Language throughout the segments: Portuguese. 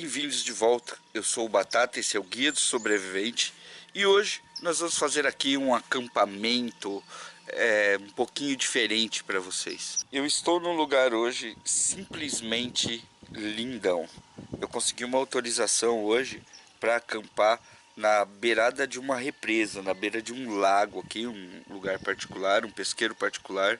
Bem-vindos de volta, eu sou o Batata, esse é o Guia do Sobrevivente. E hoje nós vamos fazer aqui um acampamento um pouquinho diferente para vocês. Eu estou num lugar hoje simplesmente lindão. Eu consegui uma autorização hoje para acampar na beirada de uma represa, na beira de um lago aqui, um lugar particular, um pesqueiro particular.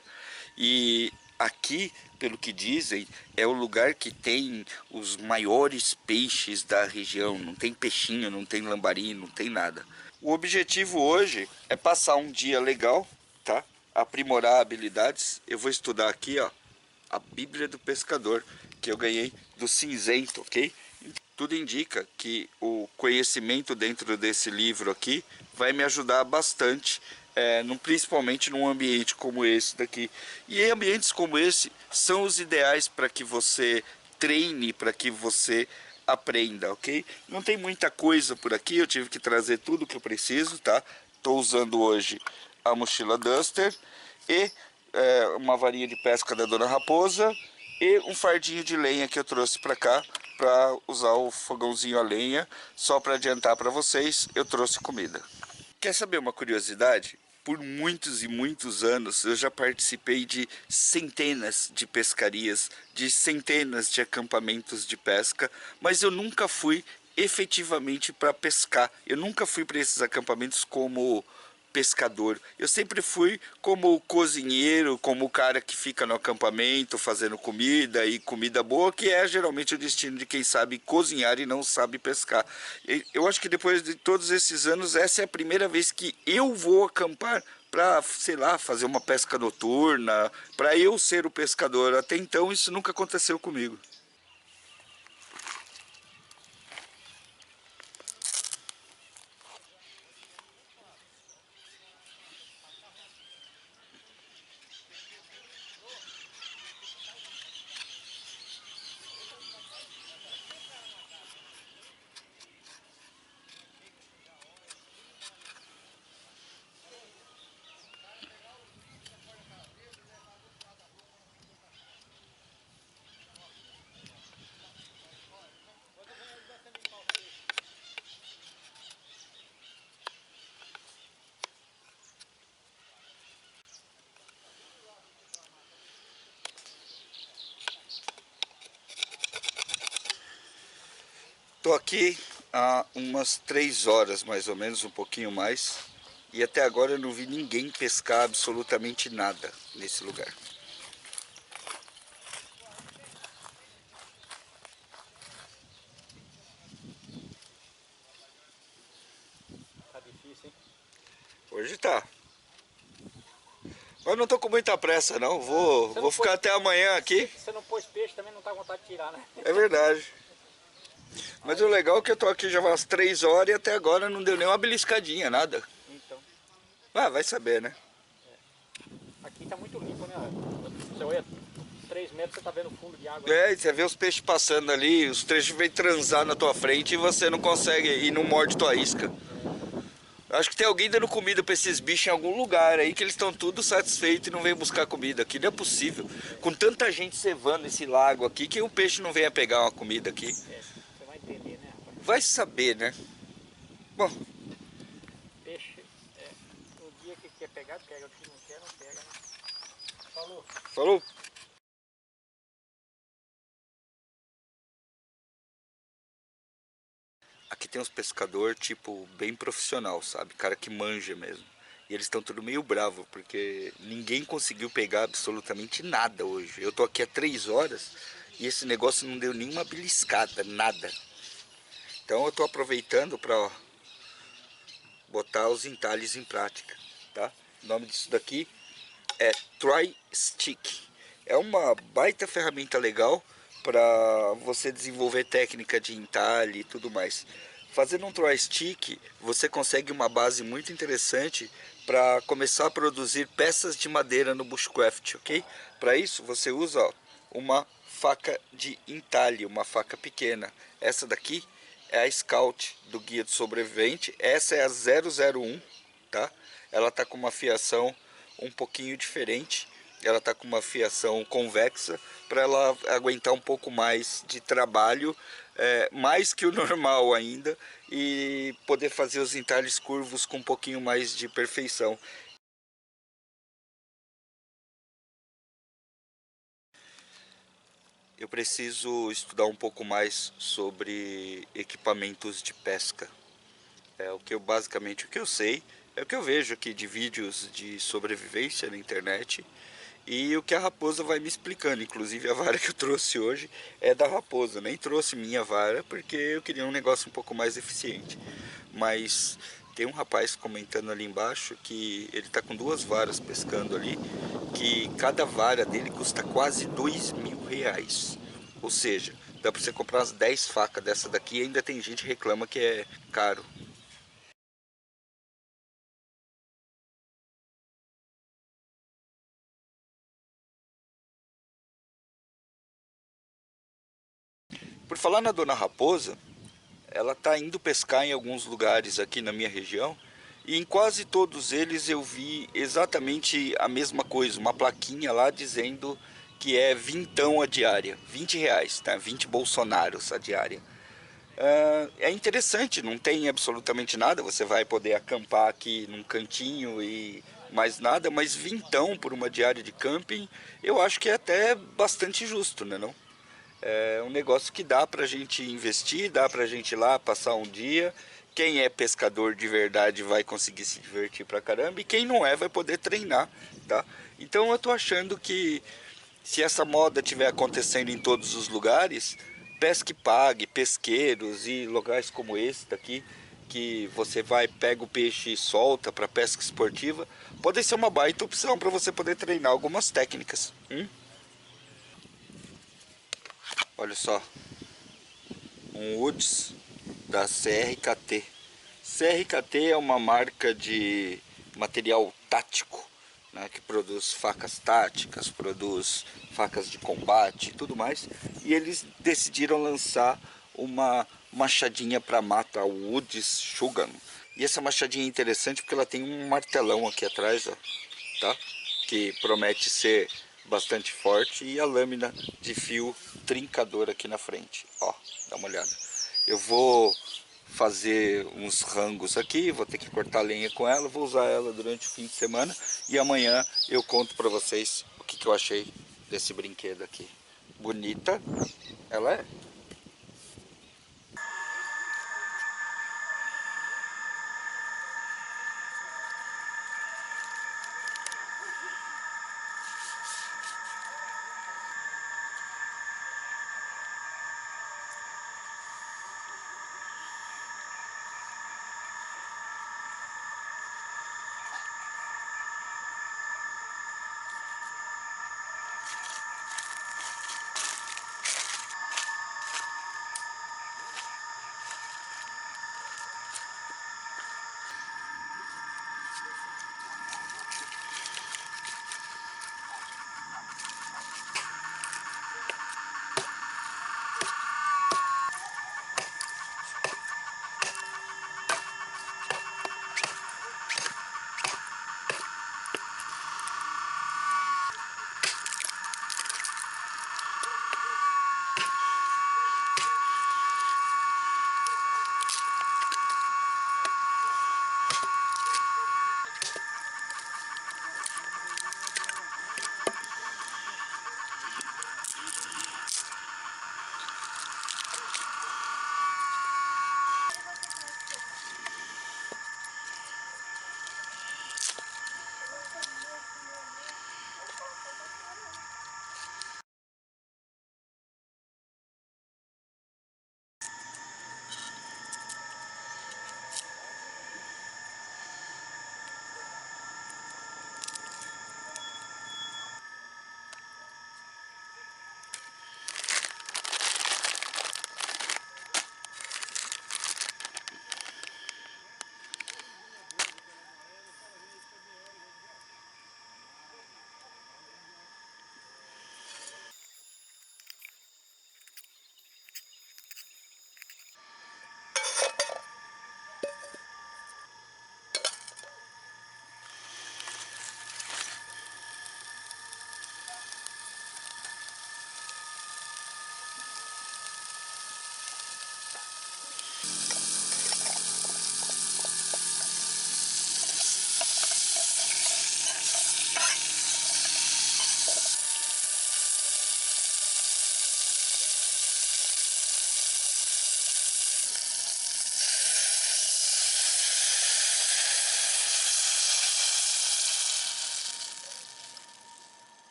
E aqui, pelo que dizem, é o lugar que tem os maiores peixes da região. Não tem peixinho, não tem lambari, não tem nada. O objetivo hoje é passar um dia legal, tá? Aprimorar habilidades. Eu vou estudar aqui, ó, a Bíblia do Pescador, que eu ganhei do Cinzento, ok? Tudo indica que o conhecimento dentro desse livro aqui vai me ajudar bastante, principalmente num ambiente como esse daqui. E ambientes como esse são os ideais para que você treine, para que você aprenda, ok? Não tem muita coisa por aqui, eu tive que trazer tudo que eu preciso, tá? Estou usando hoje a mochila Duster e uma varinha de pesca da Dona Raposa e um fardinho de lenha que eu trouxe para cá para usar o fogãozinho a lenha. Só para adiantar para vocês, eu trouxe comida. Quer saber uma curiosidade? Por muitos e muitos anos eu já participei de centenas de pescarias, de centenas de acampamentos de pesca, mas eu nunca fui efetivamente para pescar. Eu nunca fui para esses acampamentos como pescador. Eu sempre fui como cozinheiro, como o cara que fica no acampamento fazendo comida e comida boa, que é geralmente o destino de quem sabe cozinhar e não sabe pescar. Eu acho que depois de todos esses anos, essa é a primeira vez que eu vou acampar para, sei lá, fazer uma pesca noturna, para eu ser o pescador. Até então isso nunca aconteceu comigo. Estou aqui há umas 3 horas mais ou menos, um pouquinho mais, e até agora eu não vi ninguém pescar absolutamente nada nesse lugar. Tá difícil, hein? Hoje tá. Mas não tô com muita pressa não, vou ficar até amanhã aqui. Você não pôs peixe, também não tá com vontade de tirar, né? É verdade. Mas o legal é que eu tô aqui já umas 3 horas e até agora não deu nem uma beliscadinha, nada. Então, Vai saber, né? aqui tá muito limpo, né? Você olha 3 metros, você tá vendo fundo de água. E você vê os peixes passando ali, os trechos vêm transar na tua frente e você não consegue e não morde tua isca. Acho que tem alguém dando comida pra esses bichos em algum lugar aí, que eles estão tudo satisfeitos e não vêm buscar comida aqui. Não é possível. Com tanta gente cevando esse lago aqui, que um peixe não venha pegar uma comida aqui. Você vai entender, né, rapaz? Vai saber, né? Bom, Peixe, no dia que quer pegar, pega. O que não quer, não pega, né? Falou. falou. Aqui tem uns pescadores, tipo, bem profissional, sabe? Cara que manja mesmo. E eles estão tudo meio bravo, porque ninguém conseguiu pegar absolutamente nada hoje. Eu tô aqui há 3 horas e esse negócio não deu nenhuma beliscada, nada. Então eu tô aproveitando para botar os entalhes em prática, tá? O nome disso daqui é Try Stick. É uma baita ferramenta legal para você desenvolver técnica de entalhe e tudo mais. Fazendo um Try Stick, você consegue uma base muito interessante para começar a produzir peças de madeira no bushcraft, ok? Para isso você usa uma faca de entalhe, uma faca pequena. Essa daqui é a Scout do Guia do Sobrevivente. Essa é a 001, tá? Ela tá com uma fiação um pouquinho diferente. Ela tá com uma fiação convexa para ela aguentar um pouco mais de trabalho mais que o normal ainda, e poder fazer os entalhes curvos com um pouquinho mais de perfeição. Eu preciso estudar um pouco mais sobre equipamentos de pesca. Basicamente o que eu sei, é o que eu vejo aqui de vídeos de sobrevivência na internet e o que a Raposa vai me explicando. Inclusive a vara que eu trouxe hoje é da Raposa, nem trouxe minha vara porque eu queria um negócio um pouco mais eficiente. Mas tem um rapaz comentando ali embaixo que ele está com duas varas pescando ali, que cada vara dele custa quase R$ 2.000. Ou seja, dá para você comprar umas 10 facas dessa daqui e ainda tem gente que reclama que é caro. Por falar na Dona Raposa, ela está indo pescar em alguns lugares aqui na minha região e em quase todos eles eu vi exatamente a mesma coisa, uma plaquinha lá dizendo que é vintão a diária, R$ 20, tá? 20 bolsonaros a diária. É interessante, não tem absolutamente nada, você vai poder acampar aqui num cantinho e mais nada, mas vintão por uma diária de camping, eu acho que é até bastante justo, né não? É um negócio que dá pra gente investir, dá pra gente ir lá passar um dia. Quem é pescador de verdade vai conseguir se divertir pra caramba e quem não é vai poder treinar, tá? Então eu tô achando que se essa moda estiver acontecendo em todos os lugares, pesque pague, pesqueiros e locais como esse daqui, que você vai, pega o peixe e solta para pesca esportiva, pode ser uma baita opção para você poder treinar algumas técnicas. Olha só, um Woods da CRKT. CRKT é uma marca de material tático, né, que produz facas táticas, produz facas de combate e tudo mais. E eles decidiram lançar uma machadinha para mata, a Woods Shogun. E essa machadinha é interessante porque ela tem um martelão aqui atrás, ó, tá? Que promete ser bastante forte, e a lâmina de fio trincador aqui na frente, ó, dá uma olhada. Eu vou fazer uns rangos aqui, vou ter que cortar lenha com ela, vou usar ela durante o fim de semana e amanhã eu conto para vocês o que eu achei desse brinquedo aqui. Bonita ela é.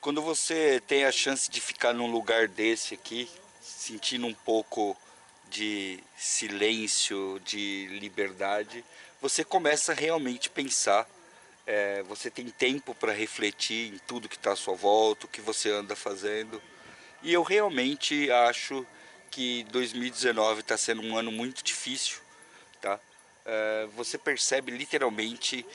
Quando você tem a chance de ficar num lugar desse aqui, sentindo um pouco de silêncio, de liberdade, você começa a realmente pensar. Você tem tempo para refletir em tudo que está à sua volta, o que você anda fazendo. E eu realmente acho que 2019 está sendo um ano muito difícil, tá? Você percebe literalmente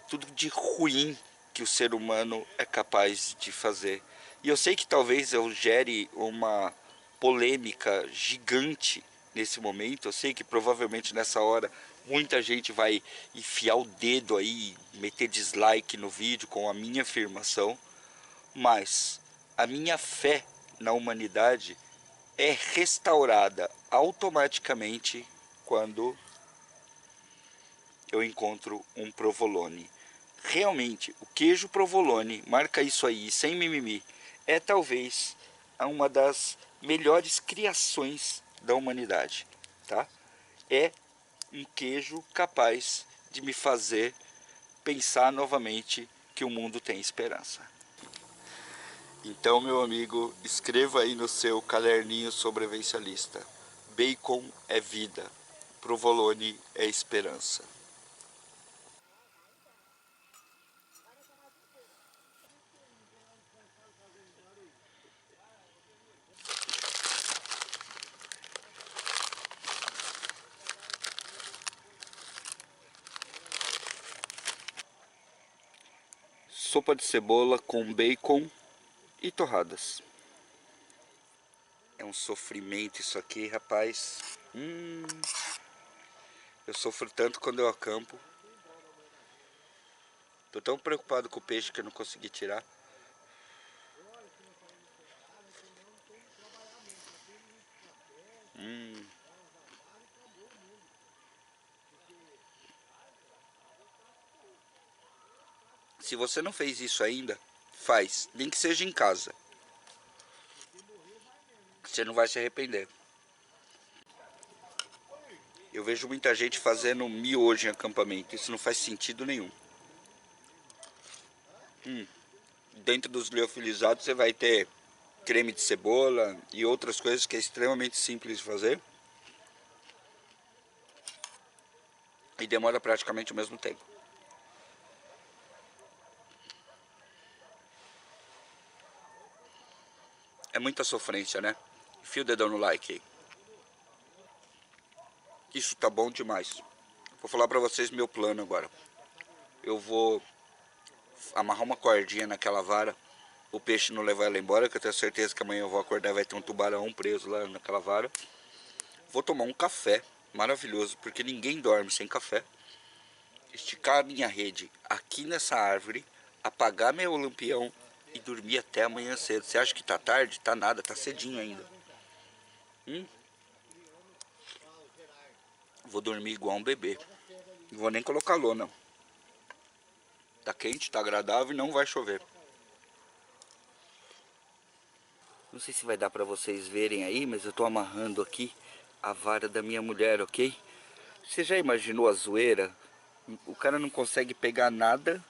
tudo de ruim que o ser humano é capaz de fazer. E eu sei que talvez eu gere uma polêmica gigante nesse momento. Eu sei que provavelmente nessa hora muita gente vai enfiar o dedo aí, meter dislike no vídeo com a minha afirmação, mas a minha fé na humanidade é restaurada automaticamente quando eu encontro um provolone. Realmente, o queijo provolone, marca isso aí, sem mimimi, é talvez uma das melhores criações da humanidade, tá? É um queijo capaz de me fazer pensar novamente que o mundo tem esperança. Então, meu amigo, escreva aí no seu caderninho sobrevivencialista: bacon é vida, provolone é esperança. Sopa de cebola com bacon e torradas. É um sofrimento isso aqui, rapaz. Eu sofro tanto quando eu acampo. Tô tão preocupado com o peixe que eu não consegui tirar. Se você não fez isso ainda, faz. Nem que seja em casa. Você não vai se arrepender. Eu vejo muita gente fazendo miojo em acampamento. Isso não faz sentido nenhum. Dentro dos liofilizados você vai ter creme de cebola e outras coisas que é extremamente simples de fazer. E demora praticamente o mesmo tempo. É muita sofrência, né? Enfia o dedão no like aí. Isso tá bom demais. Vou falar pra vocês meu plano agora. Eu vou amarrar uma cordinha naquela vara, o peixe não levar ela embora, que eu tenho certeza que amanhã eu vou acordar e vai ter um tubarão preso lá naquela vara. Vou tomar um café maravilhoso, porque ninguém dorme sem café. Esticar a minha rede aqui nessa árvore, apagar meu lampião e dormir até amanhã cedo. Você acha que tá tarde? Tá nada, tá cedinho ainda. Vou dormir igual um bebê. Não vou nem colocar lona. Tá quente, tá agradável e não vai chover. Não sei se vai dar pra vocês verem aí, mas eu tô amarrando aqui a vara da minha mulher, ok? Você já imaginou a zoeira? O cara não consegue pegar nada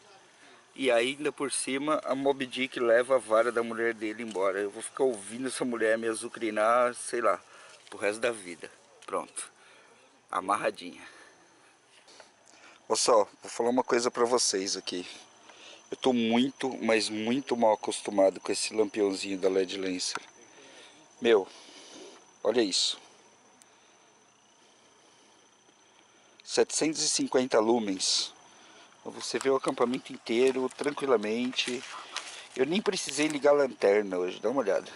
e ainda por cima a Moby Dick leva a vara da mulher dele embora. Eu vou ficar ouvindo essa mulher me azucrinar, sei lá, pro resto da vida. Pronto, amarradinha. Olha só, vou falar uma coisa pra vocês aqui. Eu tô muito, mas muito mal acostumado com esse lampiãozinho da LED Lancer. Meu, olha isso. 750 lumens. Você vê o acampamento inteiro tranquilamente. Eu nem precisei ligar a lanterna hoje, dá uma olhada.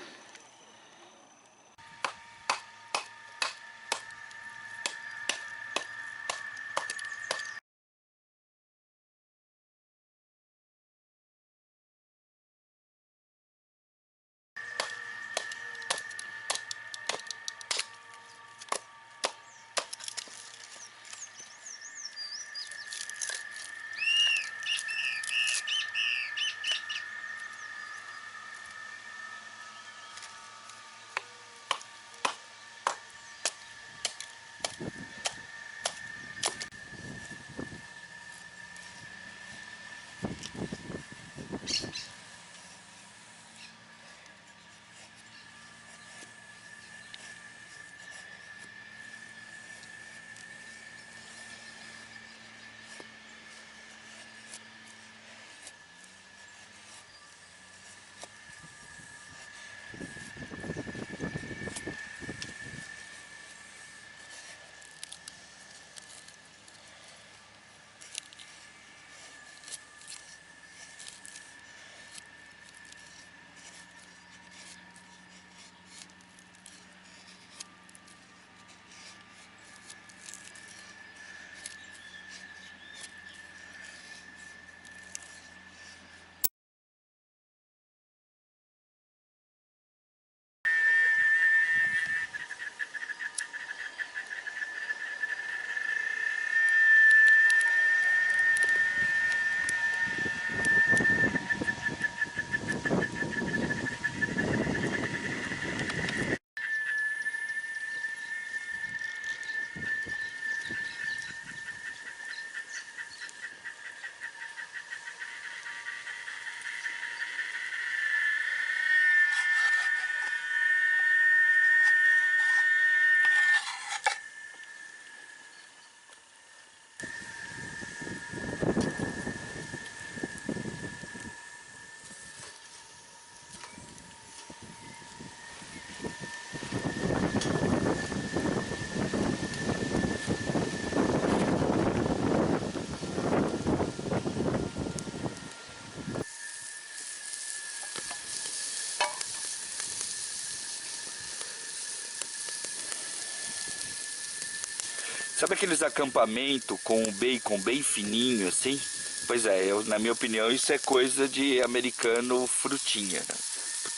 Sabe aqueles acampamentos com o bacon bem fininho assim? Pois é, na minha opinião isso é coisa de americano frutinha, né?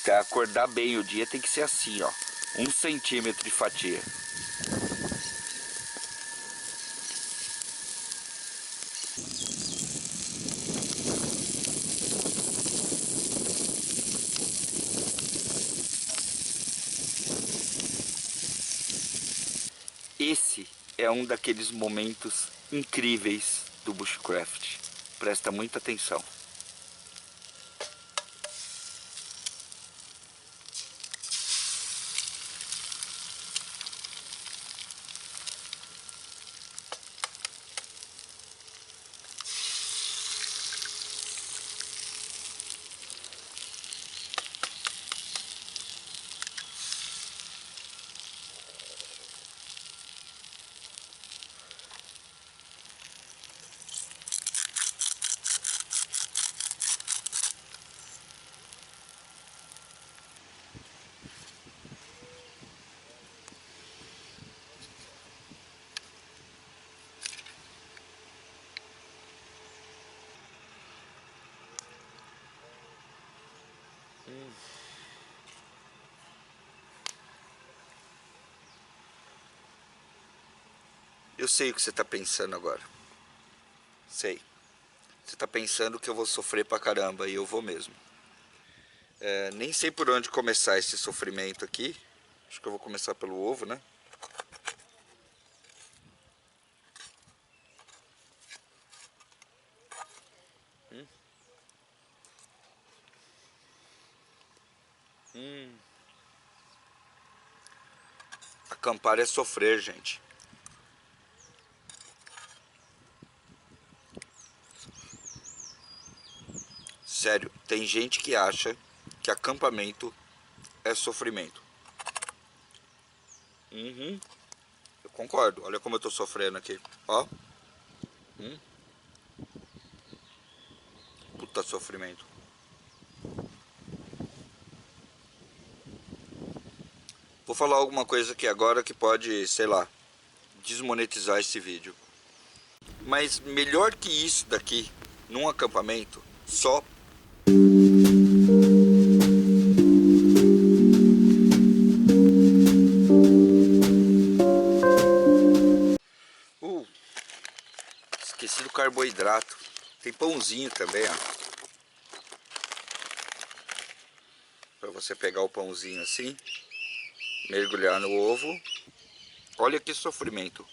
Pra acordar bem o dia tem que ser assim, ó. 1 centímetro de fatia. Esse é um daqueles momentos incríveis do bushcraft. Presta muita atenção. Eu sei o que você está pensando agora. Sei. Você está pensando que eu vou sofrer pra caramba, e eu vou mesmo. Nem sei por onde começar esse sofrimento aqui. Acho que eu vou começar pelo ovo, né? Acampar é sofrer, gente. Sério, tem gente que acha que acampamento é sofrimento. Eu concordo. Olha como eu tô sofrendo aqui. Ó. Puta sofrimento. Vou falar alguma coisa aqui agora que pode, sei lá, desmonetizar esse vídeo. Mas melhor que isso daqui, num acampamento, só esqueci do carboidrato. Tem pãozinho também, ó. Pra você pegar o pãozinho assim, mergulhar no ovo. Olha que sofrimento.